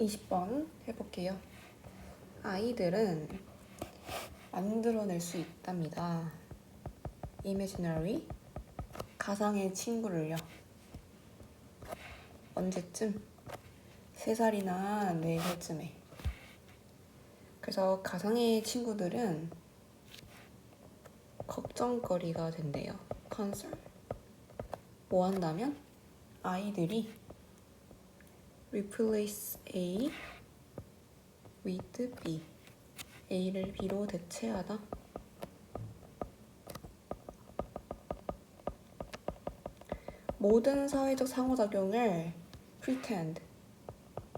20번 해볼게요. 아이들은 만들어낼 수 있답니다. imaginary, 가상의 친구를요. 언제쯤? 3살이나 4살쯤에. 그래서 가상의 친구들은 걱정거리가 된대요. concern. 뭐 한다면? 아이들이 replace A with B. A를 B로 대체하다. 모든 사회적 상호작용을 pretend,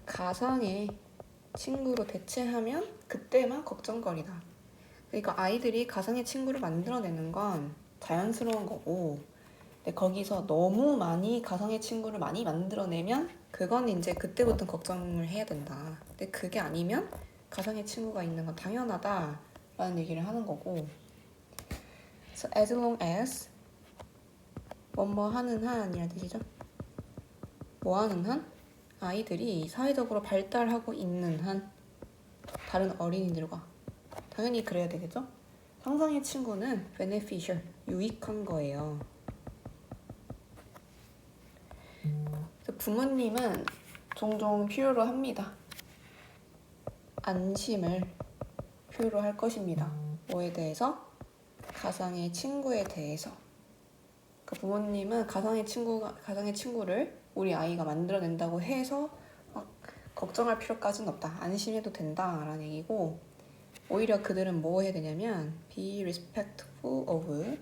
가상의 친구로 대체하면 그때만 걱정거리다. 그러니까 아이들이 가상의 친구를 만들어내는 건 자연스러운 거고, 근데 거기서 너무 많이 가상의 친구를 많이 만들어내면 그건 이제 그때부터 걱정을 해야 된다. 근데 그게 아니면 가상의 친구가 있는 건 당연하다라는 얘기를 하는 거고. So as long as 뭐뭐 하는 한이라는 뜻이죠. 뭐 하는 한? 아이들이 사회적으로 발달하고 있는 한, 다른 어린이들과 당연히 그래야 되겠죠? 상상의 친구는 beneficial, 유익한 거예요. 부모님은 종종 필요로 합니다. 안심을 필요로 할 것입니다. 뭐에 대해서? 가상의 친구에 대해서. 그러니까 부모님은 가상의 친구를 우리 아이가 만들어낸다고 해서 막 걱정할 필요까지는 없다. 안심해도 된다라는 얘기고, 오히려 그들은 뭐 해야 되냐면 be respectful of,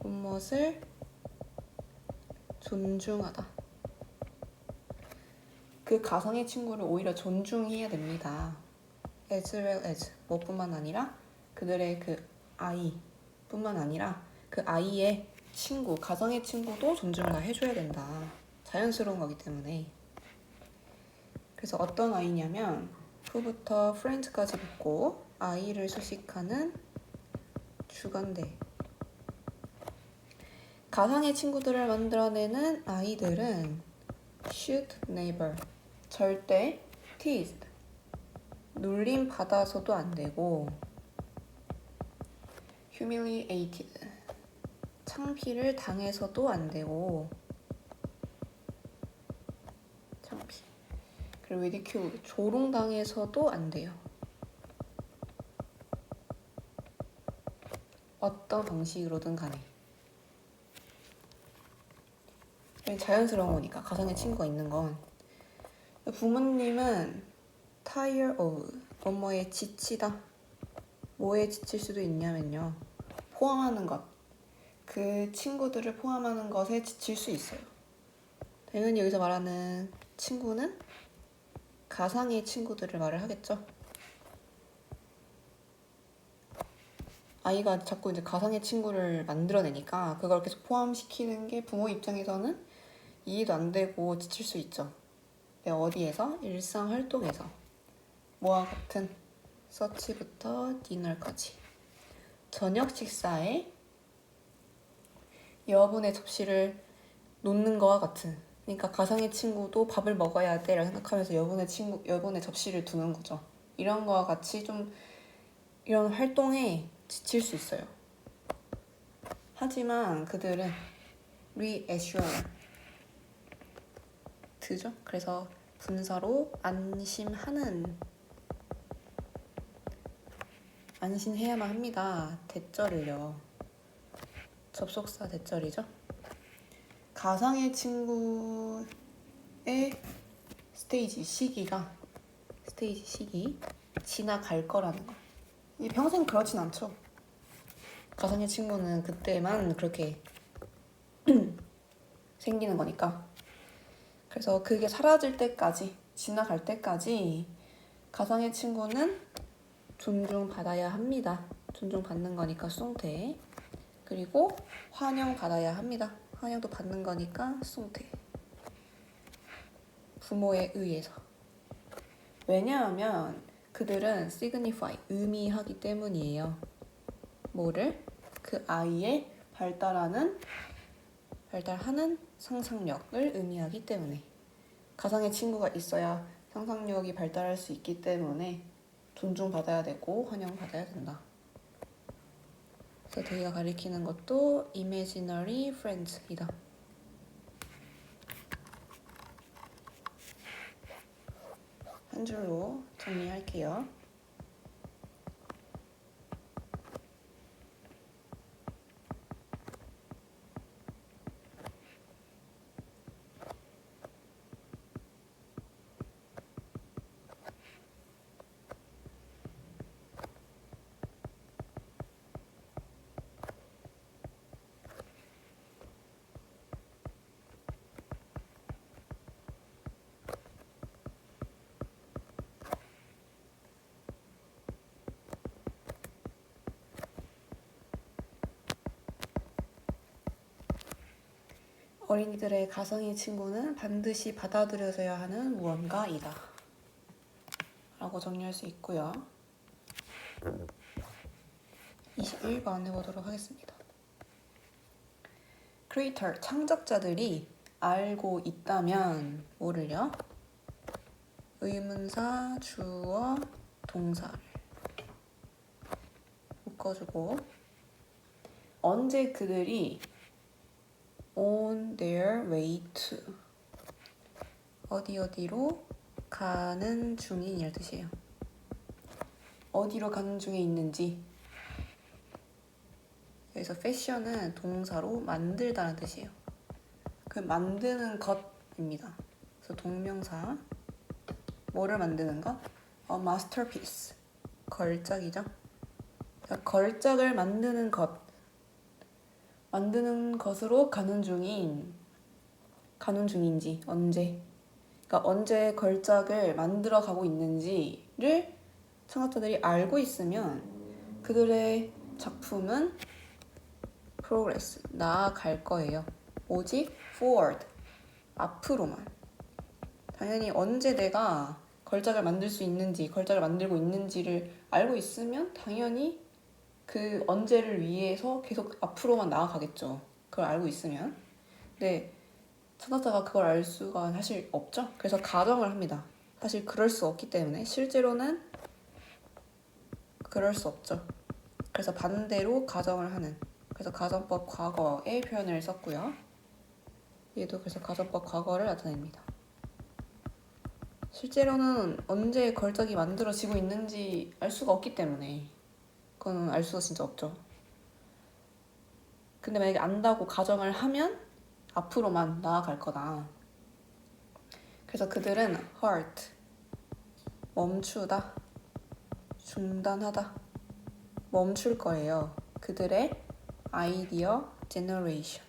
무엇을 존중하다. 그 가상의 친구를 오히려 존중해야 됩니다. as well as, 뭐뿐만 아니라 그들의 그 아이뿐만 아니라 그 아이의 친구, 가상의 친구도 존중을 다 해줘야 된다. 자연스러운 거기 때문에. 그래서 어떤 아이냐면 후부터 friends까지 붙고 아이를 수식하는 주관대. 가상의 친구들을 만들어내는 아이들은 should never, 절대 teased, 놀림 받아서도 안 되고 humiliated, 창피를 당해서도 안 되고 창피, 그리고 ridicule, 조롱당해서도 안 돼요. 어떤 방식으로든 간에. 자연스러운 거니까 가상의 친구가 있는 건. 부모님은 tire of, 뭐뭐에 지치다. 뭐에 지칠 수도 있냐면요, 포함하는 것, 그 친구들을 포함하는 것에 지칠 수 있어요. 당연히 여기서 말하는 친구는 가상의 친구들을 말을 하겠죠. 아이가 자꾸 이제 가상의 친구를 만들어내니까 그걸 계속 포함시키는 게 부모 입장에서는 이해도 안 되고 지칠 수 있죠. 어디에서? 일상 활동에서. 뭐와 같은? 서치부터 디너까지. 저녁 식사에 여분의 접시를 놓는 거와 같은. 그러니까 가상의 친구도 밥을 먹어야 돼 라고 생각하면서 여분의 접시를 두는 거죠. 이런 거와 같이 좀 이런 활동에 지칠 수 있어요. 하지만 그들은 reassure, 죠. 그래서 분사로 안심해야만 합니다. 대절을요. 접속사 대절이죠. 가상의 친구의 시기 지나갈 거라는 거. 이 평생 그렇진 않죠. 가상의 친구는 그때만 그렇게 생기는 거니까. 그래서 그게 사라질 때까지, 지나갈 때까지 가상의 친구는 존중받아야 합니다. 존중받는 거니까 쏭태. 그리고 환영받아야 합니다. 환영도 받는 거니까 쏭태. 부모에 의해서. 왜냐하면 그들은 signify, 의미하기 때문이에요. 뭐를? 그 아이의 발달하는 상상력을 의미하기 때문에. 가상의 친구가 있어야 상상력이 발달할 수 있기 때문에 존중받아야 되고 환영받아야 된다. 그래서 데이가 가리키는 것도 imaginary friends이다. 한 줄로 정리할게요. 어린이들의 가상의 친구는 반드시 받아들여져야 하는 무언가이다. 라고 정리할 수 있고요. 21번 해보도록 하겠습니다. 크리에이터, 창작자들이 알고 있다면 뭐를요? 의문사, 주어, 동사를 묶어주고 언제 그들이 on their way to 어디로 가는 중인 이란 뜻이에요. 어디로 가는 중에 있는지. 여기서 fashion은 동사로 만들다라는 뜻이에요. 그 만드는 것입니다. 그래서 동명사 뭐를 만드는 것? A masterpiece 걸작이죠. 그러니까 걸작을 만드는 것으로 가는 중인지 언제, 그러니까 언제 걸작을 만들어 가고 있는지를 창작자들이 알고 있으면 그들의 작품은 progress 나아갈 거예요. 오직 forward 앞으로만. 당연히 언제 내가 걸작을 만들 수 있는지, 걸작을 만들고 있는지를 알고 있으면 당연히 그 언제를 위해서 계속 앞으로만 나아가겠죠. 그걸 알고 있으면. 근데 창작자가 그걸 알 수가 사실 없죠. 그래서 가정을 합니다. 사실 그럴 수 없기 때문에 실제로는 그럴 수 없죠. 그래서 반대로 가정을 하는. 그래서 가정법 과거의 표현을 썼고요. 얘도 그래서 가정법 과거를 나타냅니다. 실제로는 언제 걸작이 만들어지고 있는지 알 수가 없기 때문에 그거는 알 수가 진짜 없죠. 근데 만약에 안다고 가정을 하면 앞으로만 나아갈 거다. 그래서 그들은 halt, 멈추다, 중단하다, 멈출 거예요. 그들의 아이디어 제너레이션,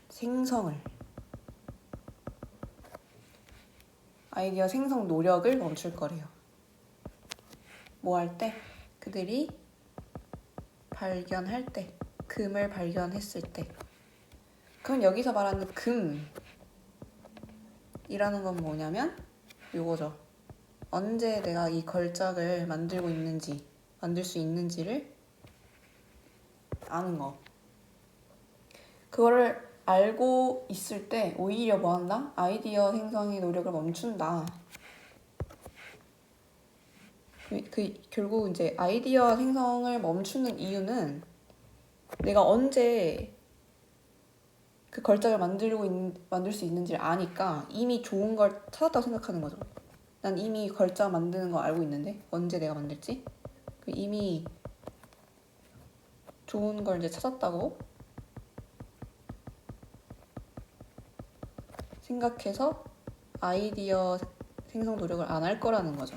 아이디어 생성 노력을 멈출 거래요. 뭐 할 때? 그들이 발견할 때, 금을 발견했을 때. 그럼 여기서 말하는 금이라는 건 뭐냐면 요거죠. 언제 내가 이 걸작을 만들고 있는지, 만들 수 있는지를 아는 거. 그거를 알고 있을 때 오히려 뭐 한다? 아이디어 생성의 노력을 멈춘다. 결국 이제 아이디어 생성을 멈추는 이유는 내가 언제 그 걸작을 만들 수 있는지를 아니까 이미 좋은 걸 찾았다고 생각하는 거죠. 난 이미 걸작 만드는 거 알고 있는데 언제 내가 만들지? 이미 좋은 걸 이제 찾았다고 생각해서 아이디어 생성 노력을 안 할 거라는 거죠.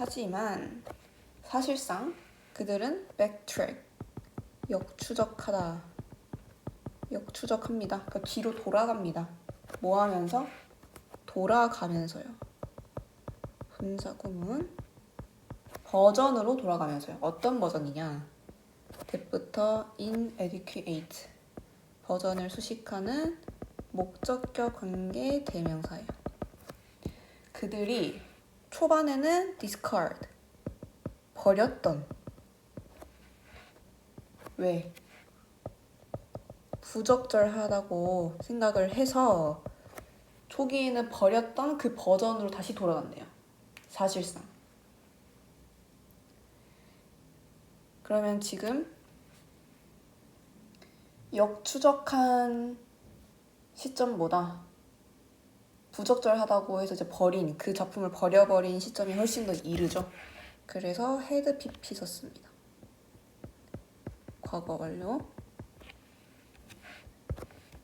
하지만 사실상 그들은 backtrack, 역추적합니다. 그러니까 뒤로 돌아갑니다. 뭐 하면서? 돌아가면서요. 분사구문 버전으로 돌아가면서요. 어떤 버전이냐? 때부터 inadequate 버전을 수식하는 목적격 관계 대명사예요. 그들이 초반에는 discard 버렸던 왜? 부적절하다고 생각을 해서 초기에는 버렸던 그 버전으로 다시 돌아간대요. 사실상. 그러면 지금 역추적한 시점보다 부적절하다고 해서 이제 버린 그 작품을 버려버린 시점이 훨씬 더 이르죠. 그래서 had pp 썼습니다. 과거 완료.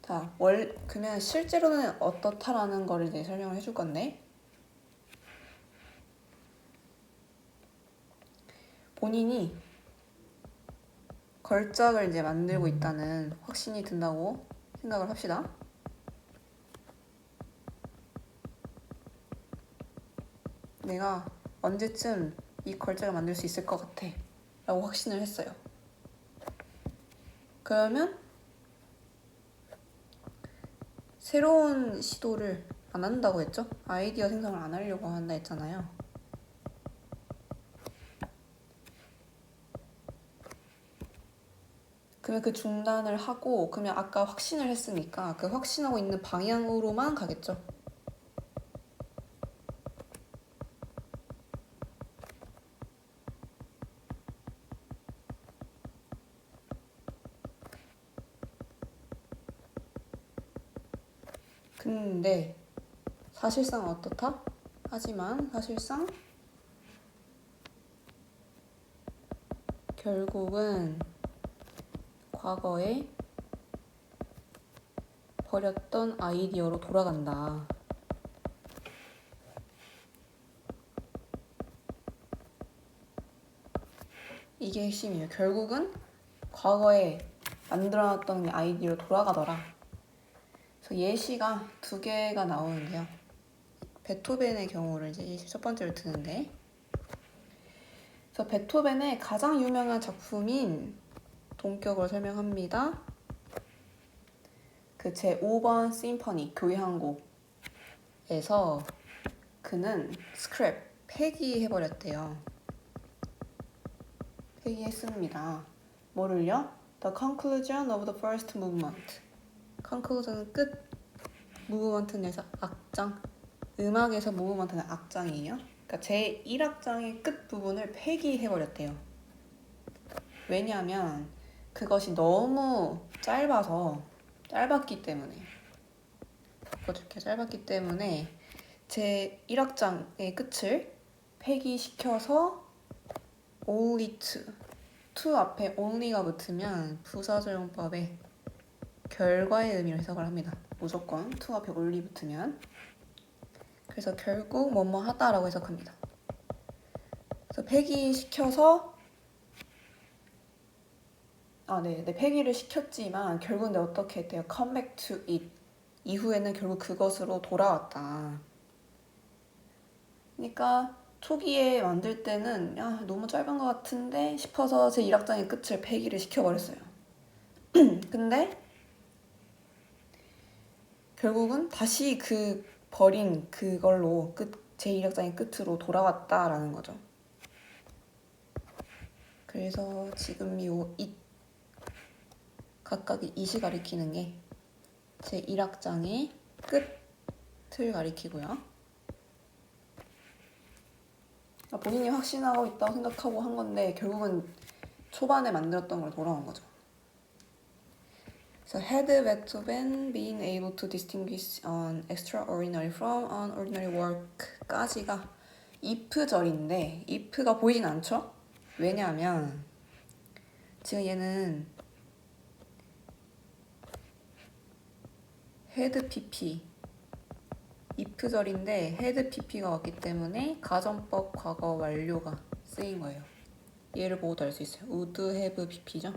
자, 그러면 실제로는 어떻다라는 거를 이제 설명을 해줄 건데, 본인이 걸작을 이제 만들고 있다는 확신이 든다고 생각을 합시다. 내가 언제쯤 이 걸작을 만들 수 있을 것 같아 라고 확신을 했어요. 그러면 새로운 시도를 안 한다고 했죠? 아이디어 생성을 안 하려고 한다 했잖아요. 그러면 그 중단을 하고, 그러면 아까 확신을 했으니까 그 확신하고 있는 방향으로만 가겠죠. 근데 사실상 어떻다? 하지만 사실상 결국은 과거에 버렸던 아이디어로 돌아간다. 이게 핵심이에요. 결국은 과거에 만들어놨던 아이디어로 돌아가더라. 그래서 예시가 두 개가 나오는데요. 베토벤의 경우를 이제 첫 번째로 드는데, 그래서 베토벤의 가장 유명한 작품인 동격을 설명합니다. 그 제5번 심포니 교향곡에서 그는 스크랩, 폐기해버렸대요. 폐기했습니다. 뭐를요? The conclusion of the first movement. conclusion은 끝, movement는 악장, 음악에서 movement는 악장이에요. 그러니까 제1악장의 끝 부분을 폐기해버렸대요. 왜냐하면 그것이 너무 짧았기 때문에, 바꿔줄게요. 짧았기 때문에 제1악장의 끝을 폐기시켜서 only to 앞에 only가 붙으면 부사적용법에 결과의 의미로 해석을 합니다. 무조건 to 앞에 only 붙으면. 그래서 결국 뭐뭐 하다라고 해석합니다. 그래서 폐기시켜서 폐기를 시켰지만 결국은 어떻게 했대요? come back to it. 이후에는 결국 그것으로 돌아왔다. 그러니까 초기에 만들 때는 너무 짧은 것 같은데 싶어서 제 1악장의 끝을 폐기를 시켜버렸어요. 근데 결국은 다시 그 버린 그걸로 제 1악장의 끝으로 돌아왔다라는 거죠. 그래서 지금 이 각각의 it이 가리키는 게 제 1악장의 끝을 가리키고요. 본인이 확신하고 있다고 생각하고 한 건데 결국은 초반에 만들었던 걸 돌아온 거죠. So had Beethoven been able to distinguish an extraordinary from an ordinary work까지가 if절인데 if가 보이진 않죠? 왜냐하면 지금 얘는 had pp if절인데 had pp가 왔기 때문에 가정법 과거 완료가 쓰인 거예요. 얘를 보고도 알 수 있어요. would have pp죠.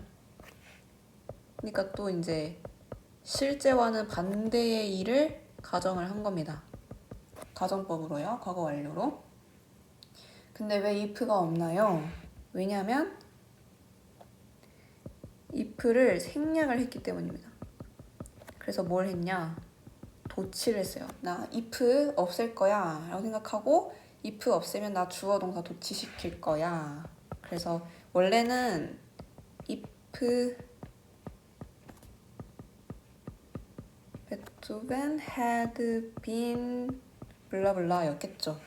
그러니까 또 이제 실제와는 반대의 일을 가정을 한 겁니다. 가정법으로요. 과거 완료로. 근데 왜 if가 없나요? 왜냐면 if를 생략을 했기 때문입니다. 그래서 뭘 했냐? 도치를 했어요. 나 if 없앨 거야 라고 생각하고 if 없애면 나 주어 동사 도치시킬 거야. 그래서 원래는 if 베토벤 had been 블라블라였겠죠.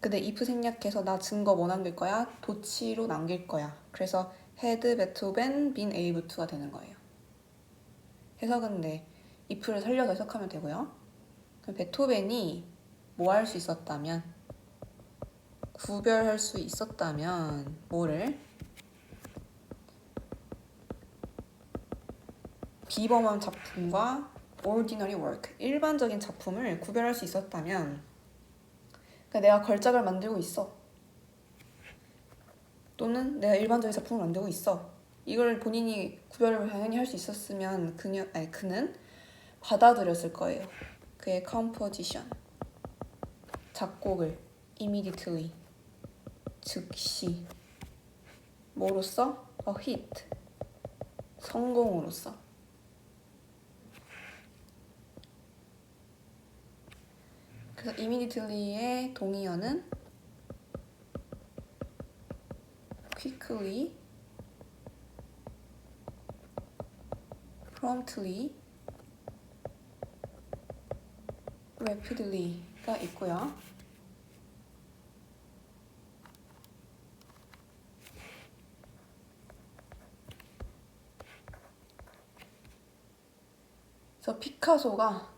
근데 if 생략해서 나 증거 뭐 남길 거야? 도치로 남길 거야. 그래서 had 베토벤 been able to가 되는 거예요. 해석은 네, if를 살려서 해석하면 되고요. 그럼 베토벤이 뭐 할 수 있었다면, 구별할 수 있었다면 뭐를? 비범한 작품과 ordinary work, 일반적인 작품을 구별할 수 있었다면, 그러니까 내가 걸작을 만들고 있어. 또는 내가 일반적인 작품을 만들고 있어. 이걸 본인이 구별을 당연히 할 수 있었으면 그는 받아들였을 거예요. 그의 composition, 작곡을 immediately, 즉시, 뭐로써? a hit, 성공으로써. 그래서 immediately의 동의어는 quickly, promptly, rapidly가 있고요. 그래서 피카소가,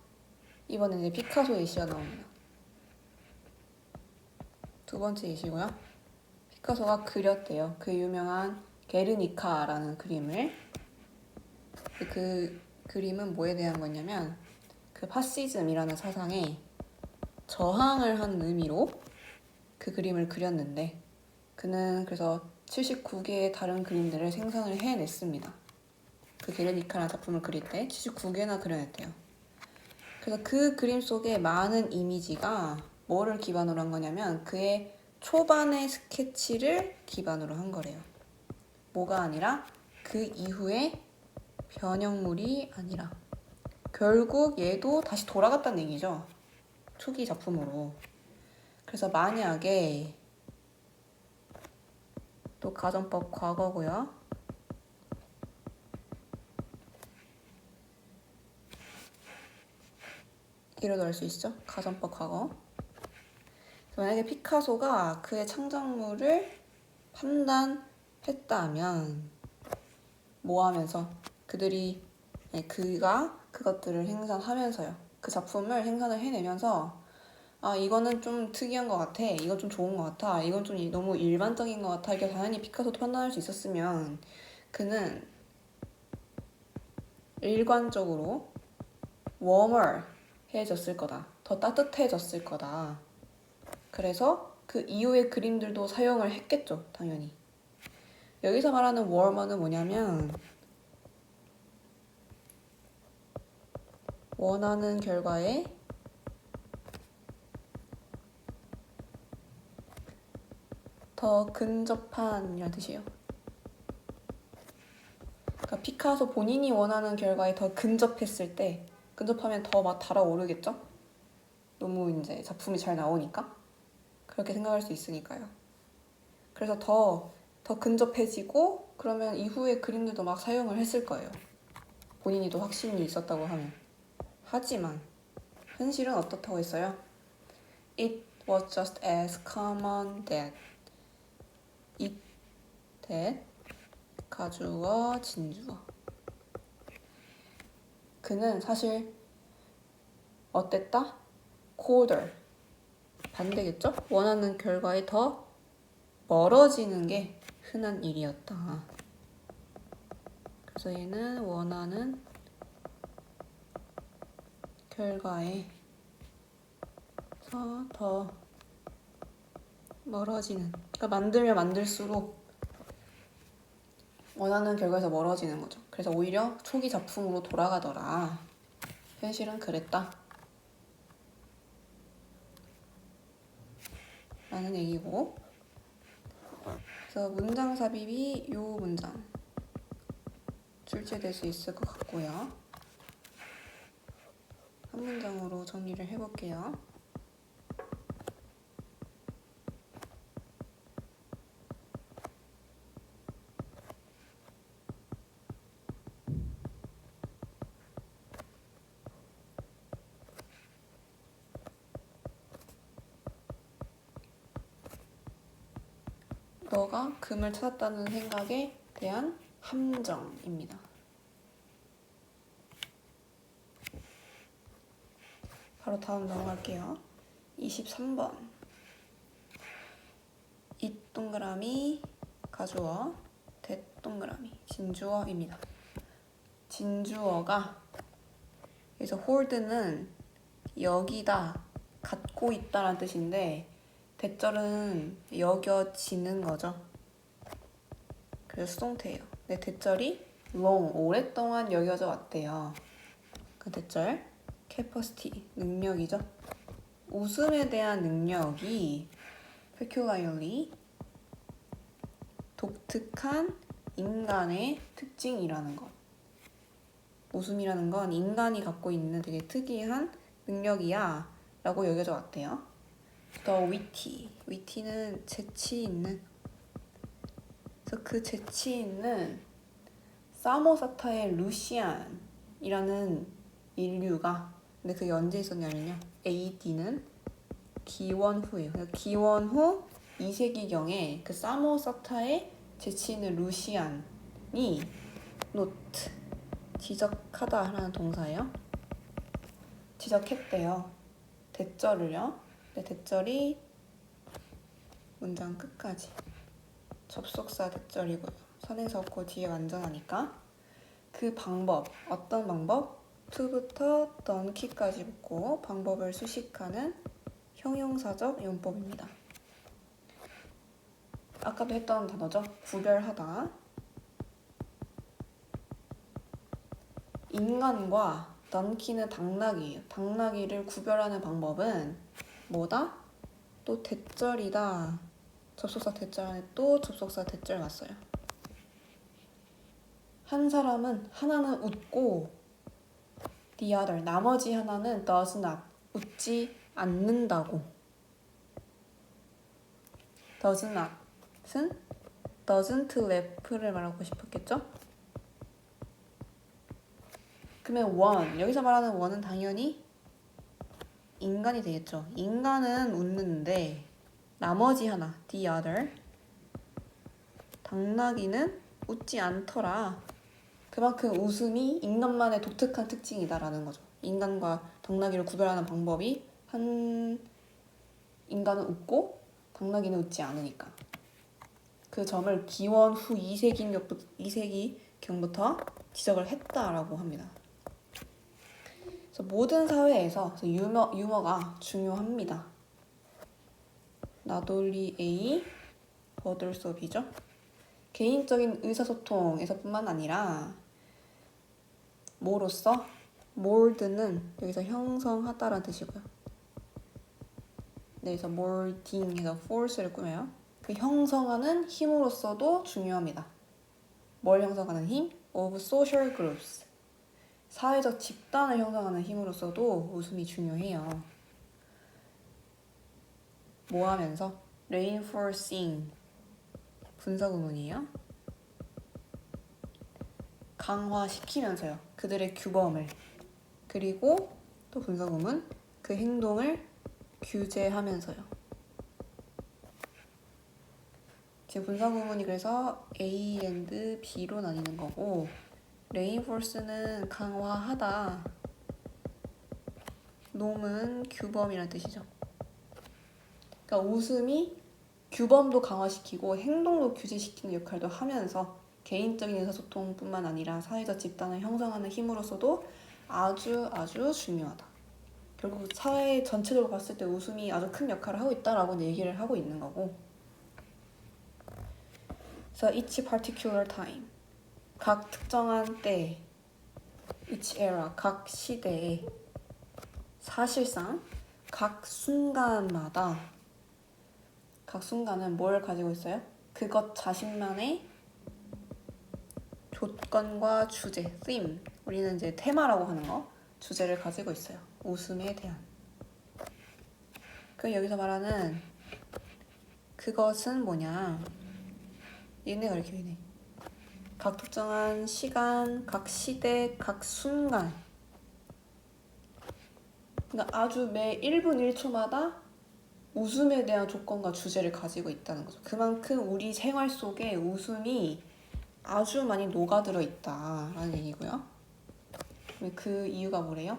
이번에 이제 피카소 예시가 나옵니다. 두 번째 예시고요. 피카소가 그렸대요. 그 유명한 게르니카라는 그림을. 그 그림은 뭐에 대한 거냐면 그 파시즘이라는 사상에 저항을 하는 의미로 그 그림을 그렸는데, 그는 그래서 79개의 다른 그림들을 생산을 해냈습니다. 그 게르니카라는 작품을 그릴 때 79개나 그려냈대요. 그래서 그 그림 속에 많은 이미지가 뭐를 기반으로 한 거냐면 그의 초반의 스케치를 기반으로 한 거래요. 뭐가 아니라 그 이후에 변형물이 아니라. 결국 얘도 다시 돌아갔다는 얘기죠. 초기 작품으로. 그래서 만약에, 또 가정법 과거고요. 이래도 알 수 있죠? 가정법 과거. 만약에 피카소가 그의 창작물을 판단했다면 뭐 하면서? 그가 그것들을 생산하면서요. 그 작품을 생산을 해내면서 아, 이거는 좀 특이한 것 같아. 이건 좀 좋은 것 같아. 이건 좀 너무 일반적인 것 같아. 이게 당연히 피카소도 판단할 수 있었으면 그는 일관적으로 warmer해졌을 거다. 더 따뜻해졌을 거다. 그래서 그 이후의 그림들도 사용을 했겠죠. 당연히. 여기서 말하는 warmer는 뭐냐면 원하는 결과에 더 근접한이라는 뜻이에요. 그러니까 피카소 본인이 원하는 결과에 더 근접했을 때, 근접하면 더 막 달아오르겠죠? 너무 이제 작품이 잘 나오니까 그렇게 생각할 수 있으니까요. 그래서 더 근접해지고 그러면 이후의 그림들도 막 사용을 했을 거예요. 본인이 더 확신이 있었다고 하면. 하지만 현실은 어떻다고 했어요? It was just as common that 가주어, 진주어. 그는 사실 어땠다? colder. 반대겠죠? 원하는 결과에 더 멀어지는 게 흔한 일이었다. 그래서 얘는 원하는 결과에서 더 멀어지는. 그러니까 만들면 만들수록 원하는 결과에서 멀어지는 거죠. 그래서 오히려 초기 작품으로 돌아가더라. 현실은 그랬다. 라는 얘기고. 그래서 문장 삽입이 요 문장 출제될 수 있을 것 같고요. 한 문장으로 정리를 해볼게요. 너가 금을 찾았다는 생각에 대한 함정입니다. 바로 다음 넘어갈게요. 23번. 이 동그라미 가주어, 대 동그라미 진주어입니다. 진주어가 그래서 hold는 여기다 갖고 있다라는 뜻인데 대절은 여겨지는 거죠. 그래서 수동태예요. 근데 대절이 long, 오랫동안 여겨져 왔대요. 그 대절 capacity, 능력이죠. 웃음에 대한 능력이 peculiarly, 독특한 인간의 특징이라는 것. 웃음이라는 건 인간이 갖고 있는 되게 특이한 능력이야 라고 여겨져 왔대요. The witty, witty는 재치 있는. 그래서 그 재치 있는 사모사타의 루시안이라는 인류가, 근데 그게 언제 있었냐면요, AD는 기원 후예요. 기원 후 2세기경에 그 사모사타의 재치 있는 루시안이 노트, 지적하다라는 동사예요. 지적했대요. 대절을요. 근데 대절이 문장 끝까지 접속사 대절이고요. 선에서 없고 뒤에 완전하니까 그 방법, 어떤 방법? to부터 donkey까지 붙고 방법을 수식하는 형용사적 용법입니다. 아까도 했던 단어죠. 구별하다. 인간과 donkey는 당나귀예요. 당나귀를 구별하는 방법은 뭐다? 또 대절이다. 접속사 대절 안에 또 접속사 대절 왔어요. 한 사람은 하나는 웃고 the other, 나머지 하나는 does not, 웃지 않는다고. does not은 doesn't laugh를 말하고 싶었겠죠? 그러면 one, 여기서 말하는 one은 당연히 인간이 되겠죠. 인간은 웃는데 나머지 하나, the other, 당나귀는 웃지 않더라. 그만큼 웃음이 인간만의 독특한 특징이다라는 거죠. 인간과 당나귀를 구별하는 방법이 한 인간은 웃고 당나귀는 웃지 않으니까. 그 점을 기원 후 2세기경부터 지적을 했다라고 합니다. 그래서 모든 사회에서 유머가 중요합니다. not only A, but also B죠. 개인적인 의사소통에서뿐만 아니라 뭐로써? mold는 여기서 형성하다라는 뜻이고요. 네, 그래서 molding에서 force를 꾸며요. 그 형성하는 힘으로서도 중요합니다. 뭘 형성하는 힘? of social groups. 사회적 집단을 형성하는 힘으로서도 웃음이 중요해요. 뭐 하면서? reinforcing. 분사구문이에요. 강화시키면서요. 그들의 규범을. 그리고 또 분사구문. 그 행동을 규제하면서요. 지금 분사구문이 그래서 A and B로 나뉘는 거고 reinforce는 강화하다. 놈은 규범이라는 뜻이죠. 그러니까 웃음이 규범도 강화시키고 행동도 규제시키는 역할도 하면서 개인적인 의사소통뿐만 아니라 사회적 집단을 형성하는 힘으로서도 아주 중요하다. 결국 사회 전체적으로 봤을 때 웃음이 아주 큰 역할을 하고 있다라고 얘기를 하고 있는 거고. 그래서 each particular time, 각 특정한 때, each era, 각 시대에, 사실상 각 순간마다, 각 순간은 뭘 가지고 있어요? 그것 자신만의 조건과 주제, theme, 우리는 이제 테마라고 하는 거, 주제를 가지고 있어요. 웃음에 대한. 그 여기서 말하는 그것은 뭐냐? 얘네가 이렇게 되네. 각 특정한 시간, 각 시대, 각 순간. 그러니까 아주 매 1분 1초마다 웃음에 대한 조건과 주제를 가지고 있다는 거죠. 그만큼 우리 생활 속에 웃음이 아주 많이 녹아들어 있다라는 얘기고요. 그 이유가 뭐래요?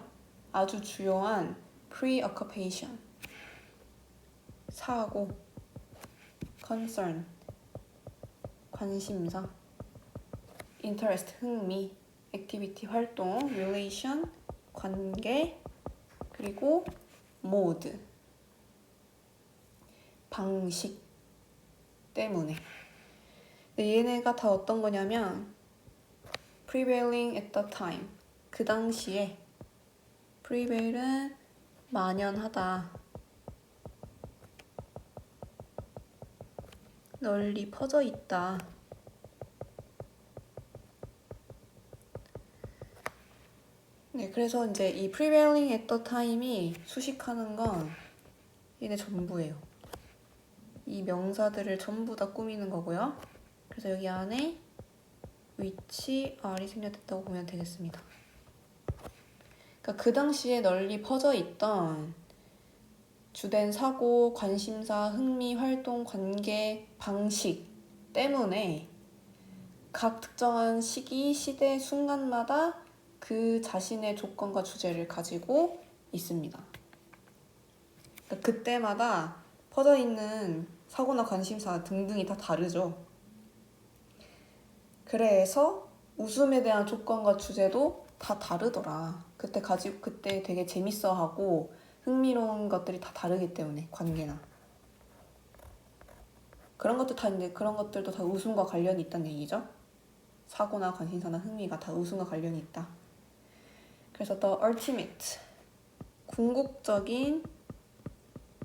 아주 주요한 preoccupation, 사고, concern, 관심사, interest, 흥미, activity, 활동, relation, 관계, 그리고 mode, 방식 때문에. 근데 얘네가 다 어떤 거냐면 prevailing at the time, 그 당시에. prevail은 만연하다, 널리 퍼져 있다. 네, 그래서 이제 이 prevailing at the time이 수식하는 건 얘네 전부예요. 이 명사들을 전부 다 꾸미는 거고요. 그래서 여기 안에 which are이 생략됐다고 보면 되겠습니다. 그러니까 그 당시에 널리 퍼져 있던 주된 사고, 관심사, 흥미, 활동, 관계, 방식 때문에 각 특정한 시기, 시대, 순간마다 그 자신의 조건과 주제를 가지고 있습니다. 그러니까 그때마다 퍼져 있는 사고나 관심사 등등이 다 다르죠. 그래서 웃음에 대한 조건과 주제도 다 다르더라. 그때 되게 재밌어하고 흥미로운 것들이 다 다르기 때문에, 관계나 그런 것들도 다 웃음과 관련이 있다는 얘기죠. 사고나 관심사나 흥미가 다 웃음과 관련이 있다. 그래서 the ultimate, 궁극적인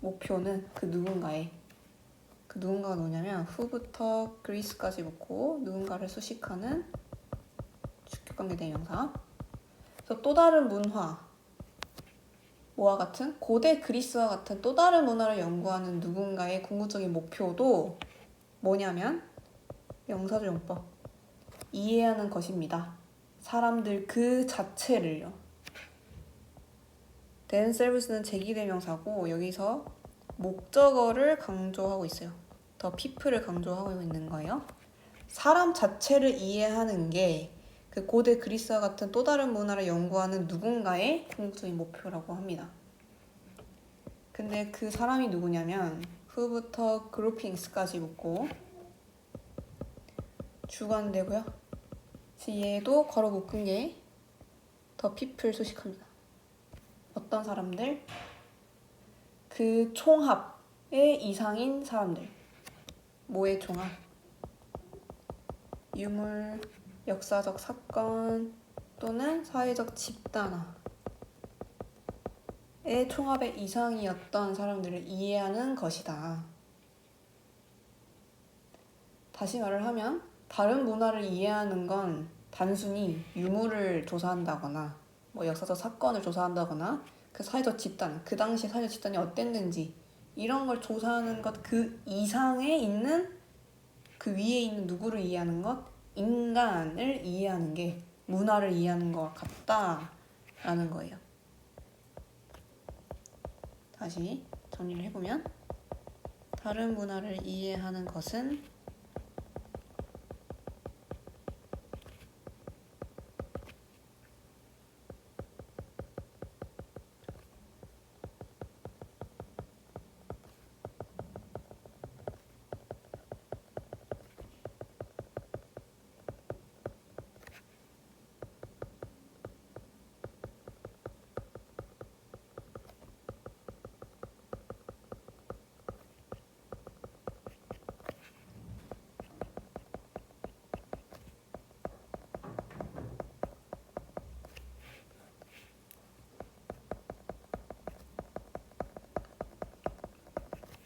목표는 그 누군가가 뭐냐면 who부터 Greece까지 붙고 누군가를 수식하는 주격관계 대명사. 그래서 또 다른 문화, 고대 그리스와 같은 또 다른 문화를 연구하는 누군가의 궁극적인 목표도 뭐냐면 명사절 용법, 이해하는 것입니다. 사람들 그 자체를요. themselves는 제기대명사고 여기서 목적어를 강조하고 있어요. the people을 강조하고 있는 거예요. 사람 자체를 이해하는 게 그 고대 그리스와 같은 또 다른 문화를 연구하는 누군가의 궁극적인 목표라고 합니다. 근데 그 사람이 누구냐면 who부터 groupings까지 붙고 주관되고요. 얘도 괄호 묶은 게 the people 수식합니다. 어떤 사람들? 그 총합의 이상인 사람들. 뭐의 총합? 유물, 역사적 사건 또는 사회적 집단화의 총합의 이상이었던 사람들을 이해하는 것이다. 다시 말을 하면 다른 문화를 이해하는 건 단순히 유물을 조사한다거나 역사적 사건을 조사한다거나 그 사회적 집단, 그 당시 사회적 집단이 어땠는지 이런 걸 조사하는 것 그 이상에 있는 그 위에 있는 누구를 이해하는 것, 인간을 이해하는 게 문화를 이해하는 것 같다라는 거예요. 다시 정리를 해보면 다른 문화를 이해하는 것은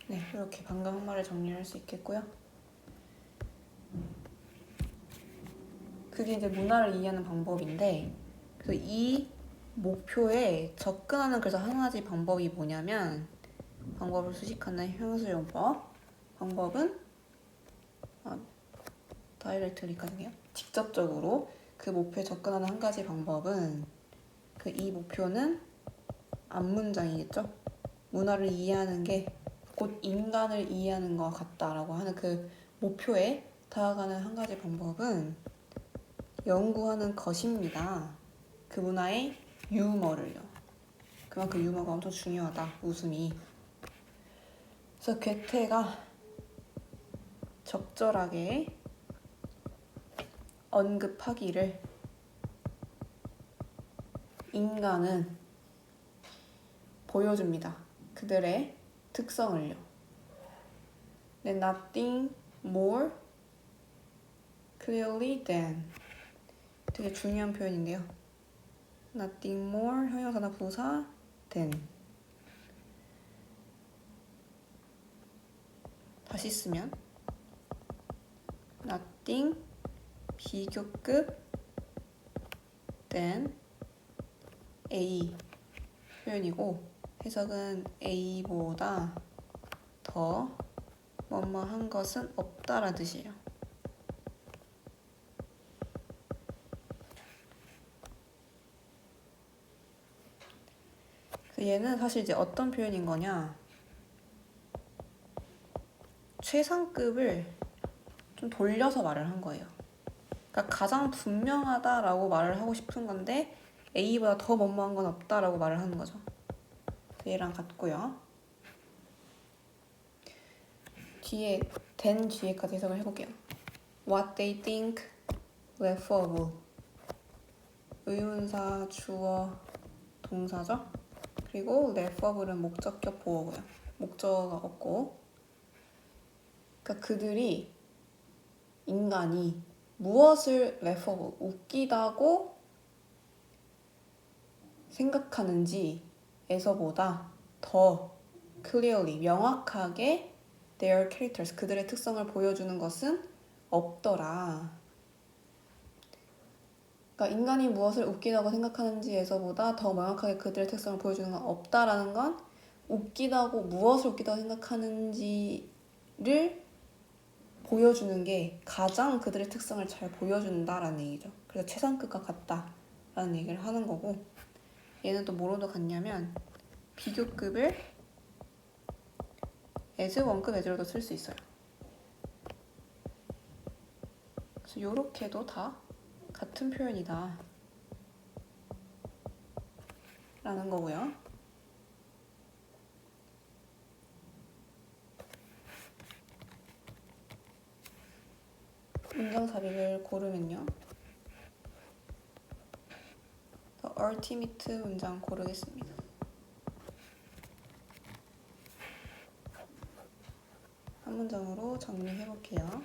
네, 이렇게 방금 한 말을 정리할 수 있겠고요. 그게 이제 문화를 이해하는 방법인데 그래서 이 목표에 접근하는 그래서 한 가지 방법이 뭐냐면 방법을 수식하는 형용사용법 방법은 다이렉트리까지요. 직접적으로 그 목표에 접근하는 한 가지 방법은 이 목표는 앞문장이겠죠. 문화를 이해하는 게 곧 인간을 이해하는 것 같다라고 하는 그 목표에 다가가는 한 가지 방법은 연구하는 것입니다. 그 문화의 유머를요. 그만큼 유머가 엄청 중요하다. 웃음이. 그래서 괴테가 적절하게 언급하기를 인간은 보여줍니다. 그들의 특성을요. Nothing more clearly than. 되게 중요한 표현인데요. Nothing more 형용사나 부사 than. 다시 쓰면 Nothing 비교급 than A 표현이고 해석은 A보다 더 뭐뭐한 것은 없다라는 뜻이에요. 얘는 사실 이제 어떤 표현인 거냐? 최상급을 좀 돌려서 말을 한 거예요. 그러니까 가장 분명하다라고 말을 하고 싶은 건데 A보다 더 뭐뭐한 건 없다라고 말을 하는 거죠. 얘랑 같고요. 뒤에 than 뒤에까지 해석을 해볼게요. What they think left of. 의문사, 주어, 동사죠. 그리고 left of는 목적격 보어고요. 목적어가 없고. 그러니까 그들이 인간이 무엇을 left of 웃기다고 생각하는지에서보다 더 clearly 명확하게 their characters 그들의 특성을 보여주는 것은 없더라. 그러니까 인간이 무엇을 웃기다고 생각하는지에서보다 더 명확하게 그들의 특성을 보여주는 건 없다라는 건 웃기다고 무엇을 웃기다고 생각하는지를 보여주는 게 가장 그들의 특성을 잘 보여준다라는 얘기죠. 그래서 최상급과 같다라는 얘기를 하는 거고 얘는 또 뭐로도 같냐면 비교급을 as 원급 as로도 쓸 수 있어요. 그래서 요렇게도 다 같은 표현이다 라는 거고요. 문장 삽입을 고르면요. The ultimate 문장 고르겠습니다. 한 문장으로 정리해 볼게요.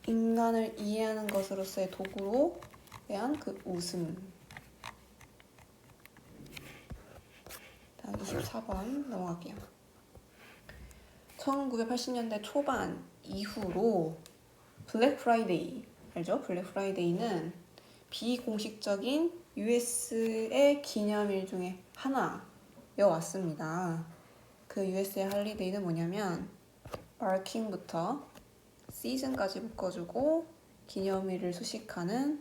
인간을 이해하는 것으로서의 도구로 대한 그 웃음. 다음 24번 넘어갈게요. 1980년대 초반 이후로 블랙 프라이데이 알죠? 블랙 프라이데이는 비공식적인 US의 기념일 중에 하나여왔습니다. 그 US의 할리데이는 뭐냐면 마킹부터 시즌까지 묶어주고 기념일을 수식하는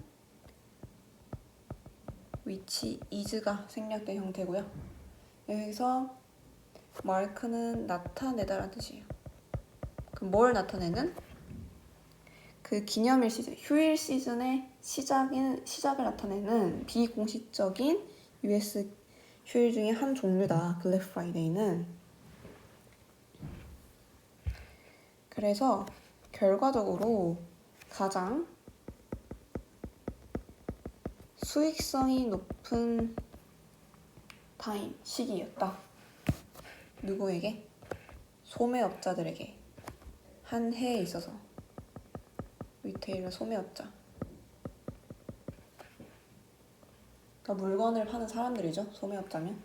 which is가 생략된 형태고요. 여기서 마크는 나타내다라는 뜻이에요. 그럼 뭘 나타내는? 그 기념일 시즌, 휴일 시즌의 시작을 나타내는 비공식적인 US 휴일 중에 한 종류다. 블랙 프라이데이는. 그래서 결과적으로 가장 수익성이 높은 시기였다. 누구에게? 소매업자들에게. 한 해에 있어서. 리테일러 소매업자. 그러니까 물건을 파는 사람들이죠. 소매업자면.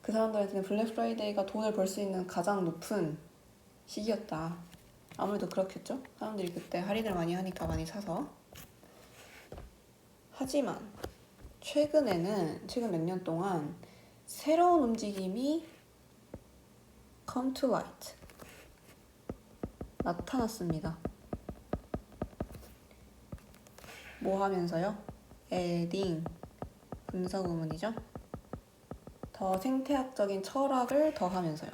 그 사람들한테는 블랙 프라이데이가 돈을 벌 수 있는 가장 높은 시기였다. 아무래도 그렇겠죠? 사람들이 그때 할인을 많이 하니까 많이 사서. 하지만 최근 몇 년 동안 새로운 움직임이 come to light 나타났습니다. 뭐 하면서요? adding 분사구문이죠. 더 생태학적인 철학을 더하면서요.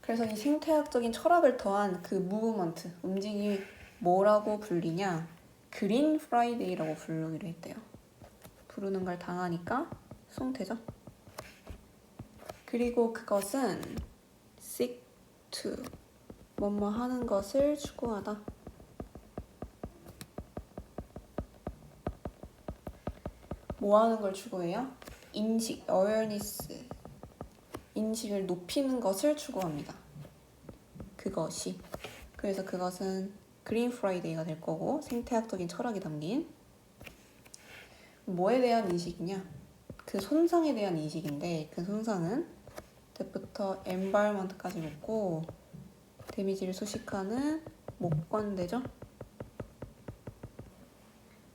그래서 이 생태학적인 철학을 더한 그 무브먼트, 움직임이 뭐라고 불리냐? 그린 프라이데이라고 부르기로 했대요. 부르는 걸 당하니까 수동태죠. 그리고 그것은 seek to 뭐뭐 하는 것을 추구하다. 뭐 하는 걸 추구해요? 인식, awareness, 인식을 높이는 것을 추구합니다. 그것이. 그래서 그것은 그린 프라이데이가 될 거고 생태학적인 철학이 담긴 뭐에 대한 인식이냐? 그 손상에 대한 인식인데 그 손상은 때부터 environment까지 놓고 데미지를 수식하는 목관대죠.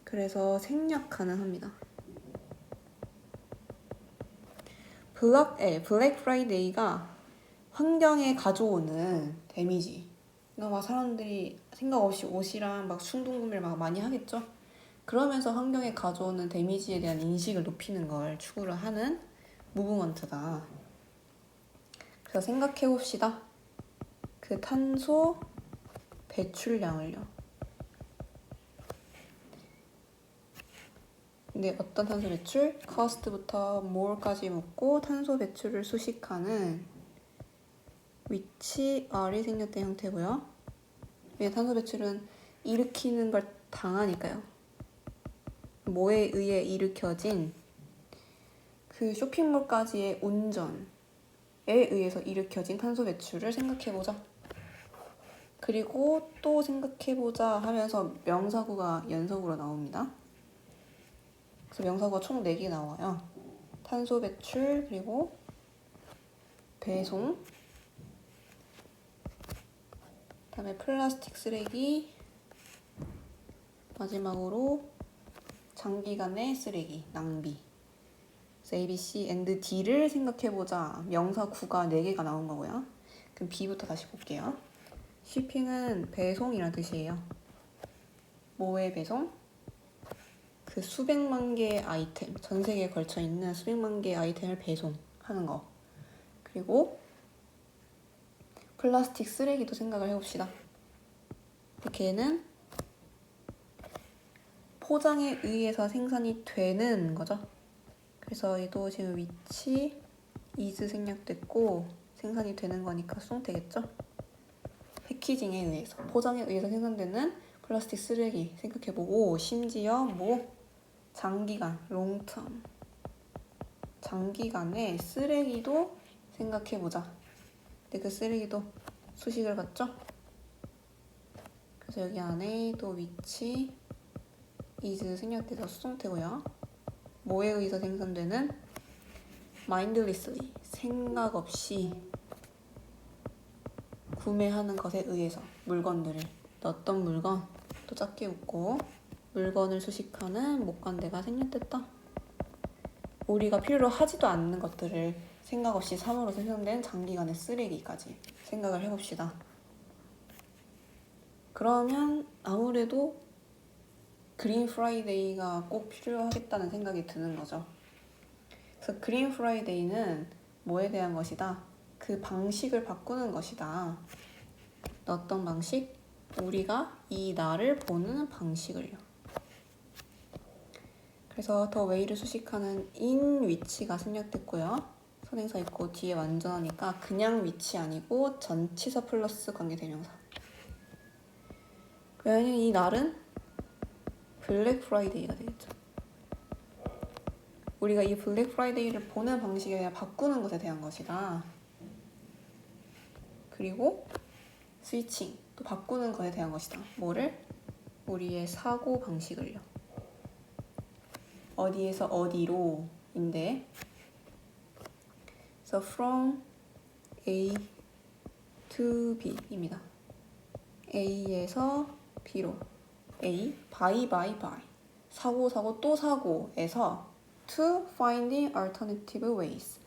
그래서 생략 가능합니다. 블랙 프라이데이가 환경에 가져오는 데미지. 막 사람들이 생각 없이 옷이랑 막 충동구매를 막 많이 하겠죠. 그러면서 환경에 가져오는 데미지에 대한 인식을 높이는 걸 추구를 하는 무브먼트다. 그래서 생각해 봅시다. 그 탄소 배출량을요. 근데 어떤 탄소 배출? cost부터 more까지 묶고 탄소 배출을 수식하는 which are이 생략된 형태고요. 왜 탄소 배출은 일으키는 걸 당하니까요. 뭐에 의해 일으켜진 그 쇼핑몰까지의 운전에 의해서 일으켜진 탄소 배출을 생각해보자. 그리고 또 생각해보자 하면서 명사구가 연속으로 나옵니다. 그래서 명사구가 총 4개 나와요. 탄소 배출, 그리고 배송, 그다음에 플라스틱 쓰레기, 마지막으로 장기간의 쓰레기, 낭비. 그래서 A, B, C, and D를 생각해보자. 명사 구가 4개가 나온 거고요. 그럼 B부터 다시 볼게요. shipping은 배송이란 뜻이에요. 뭐의 배송? 그 수백만 개의 아이템, 전 세계에 걸쳐 있는 수백만 개의 아이템을 배송하는 거. 그리고 플라스틱 쓰레기도 생각을 해봅시다. 걔는 포장에 의해서 생산이 되는 거죠. 그래서 얘도 지금 위치 is 생략됐고 생산이 되는 거니까 수동태겠죠. 패키징에 의해서, 포장에 의해서 생산되는 플라스틱 쓰레기 생각해보고 심지어 뭐 장기간, 롱텀, 장기간의 쓰레기도 생각해보자. 근데 그 쓰레기도 수식을 받죠. 그래서 여기 안에 또 위치 is 생략돼서 수동태고요. 뭐에 의해서 생산되는 mindlessly, 생각 없이 구매하는 것에 의해서 물건들을, 어떤 물건, 또 작게 웃고 물건을 수식하는 목관대가 생략됐다. 우리가 필요로 하지도 않는 것들을 생각 없이 삶으로 생산된 장기간의 쓰레기까지 생각을 해봅시다. 그러면 아무래도 그린 프라이데이가 꼭 필요하겠다는 생각이 드는 거죠. 그래서 그린 프라이데이는 뭐에 대한 것이다? 그 방식을 바꾸는 것이다. 어떤 방식? 우리가 이 날을 보는 방식을요. 그래서 더 웨이를 수식하는 in 위치가 생략됐고요. 선행사 있고 뒤에 완전하니까 그냥 위치 아니고 전치사 플러스 관계대명사. 왜냐면 이 날은 블랙 프라이데이가 되겠죠. 우리가 이 블랙 프라이데이를 보는 방식에 대한 바꾸는 것에 대한 것이다. 그리고 스위칭, 또 바꾸는 것에 대한 것이다. 뭐를? 우리의 사고 방식을요. 어디에서 어디로인데, so from A to B입니다. A에서 B로, A, buy, 사고 또 사고에서 to finding alternative ways,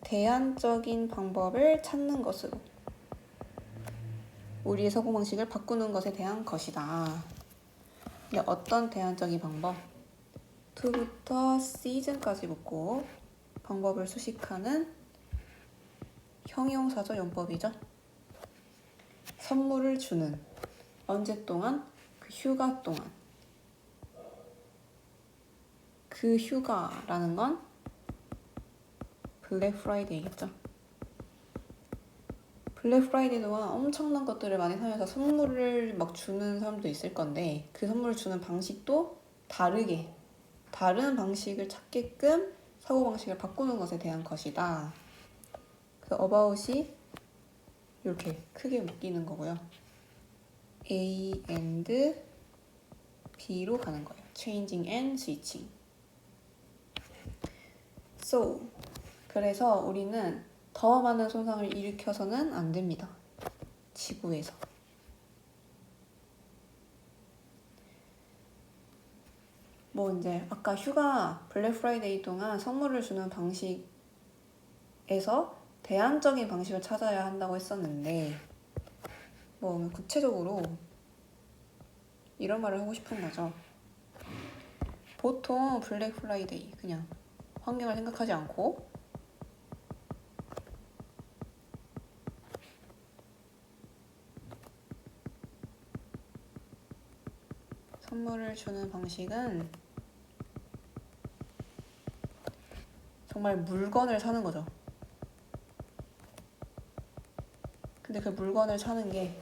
대안적인 방법을 찾는 것으로, 우리의 사고방식을 바꾸는 것에 대한 것이다. 근데 어떤 대안적인 방법? to부터 season까지 붙고 방법을 수식하는 형용사죠, 용법이죠. 선물을 주는, 언제 동안? 그 휴가 동안. 그 휴가라는 건 블랙 프라이데이겠죠. 블랙 프라이데이 동안 엄청난 것들을 많이 사면서 선물을 막 주는 사람도 있을 건데, 그 선물을 주는 방식도 다른 방식을 찾게끔 사고방식을 바꾸는 것에 대한 것이다. 그래서 about이 이렇게 크게 묶이는 거고요. A and B로 가는 거예요. changing and switching. So, 그래서 우리는 더 많은 손상을 일으켜서는 안 됩니다. 지구에서. 뭐 이제 아까 휴가 블랙 프라이데이 동안 선물을 주는 방식에서 대안적인 방식을 찾아야 한다고 했었는데, 뭐 구체적으로 이런 말을 하고 싶은 거죠. 보통 블랙 프라이데이 그냥 환경을 생각하지 않고 선물을 주는 방식은 정말 물건을 사는 거죠. 근데 그 물건을 사는 게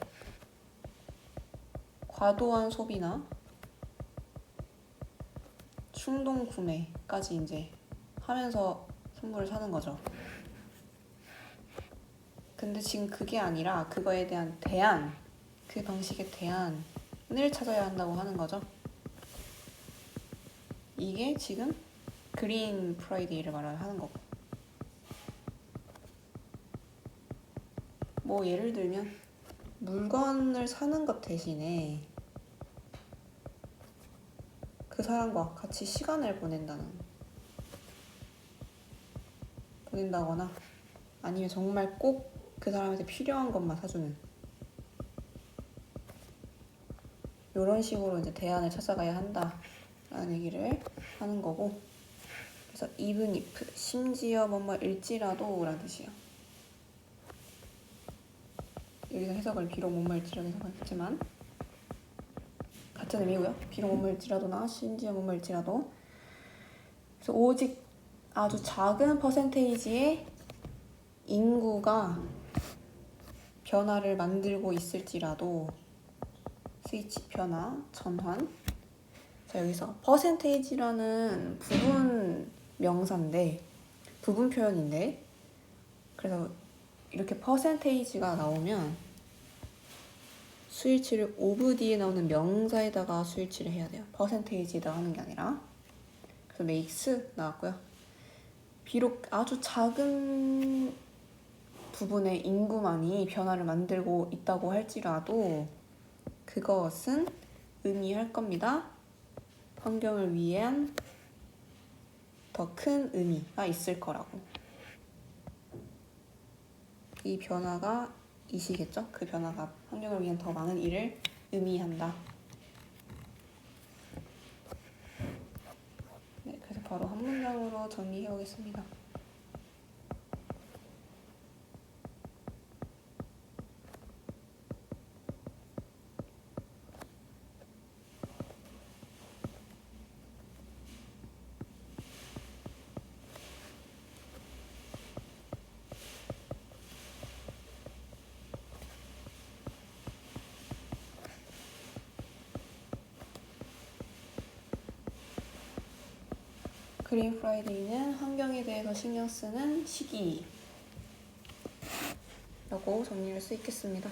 과도한 소비나 충동 구매까지 이제 하면서 선물을 사는 거죠. 근데 지금 그게 아니라 그거에 대한 대안, 그 방식의 대안을 찾아야 한다고 하는 거죠. 이게 지금 그린 프라이데이를 말하는 거고. 뭐 예를 들면 물건을 사는 것 대신에 그 사람과 같이 시간을 보낸다거나, 아니면 정말 꼭 그 사람한테 필요한 것만 사주는, 이런 식으로 이제 대안을 찾아가야 한다라는 얘기를 하는 거고. 그래서 even if, 심지어 뭐뭐일지라도 라는 뜻이에요. 여기서 해석을 비록 뭐뭐일지라도 해석했지만 같은 의미고요. 비록 뭐뭐일지라도나 심지어 뭐뭐일지라도. 그래서 오직 아주 작은 퍼센테이지의 인구가 변화를 만들고 있을지라도, 스위치 변화, 전환. 자, 여기서 퍼센테이지라는 부분 명사인데, 부분 표현인데, 그래서 이렇게 퍼센테이지가 나오면 스위치를 오브 뒤에 나오는 명사에다가 스위치를 해야 돼요. 퍼센테이지에다 하는 게 아니라. 그래서 makes 나왔고요. 비록 아주 작은 부분의 인구만이 변화를 만들고 있다고 할지라도 그것은 의미할 겁니다. 환경을 위한 더 큰 의미가 있을 거라고. 이 변화가 이시겠죠? 그 변화가 환경을 위한 더 많은 일을 의미한다. 네, 그래서 바로 한 문장으로 정리해 보겠습니다. 그린 프라이데이는 환경에 대해서 신경 쓰는 시기라고 정리할 수 있겠습니다.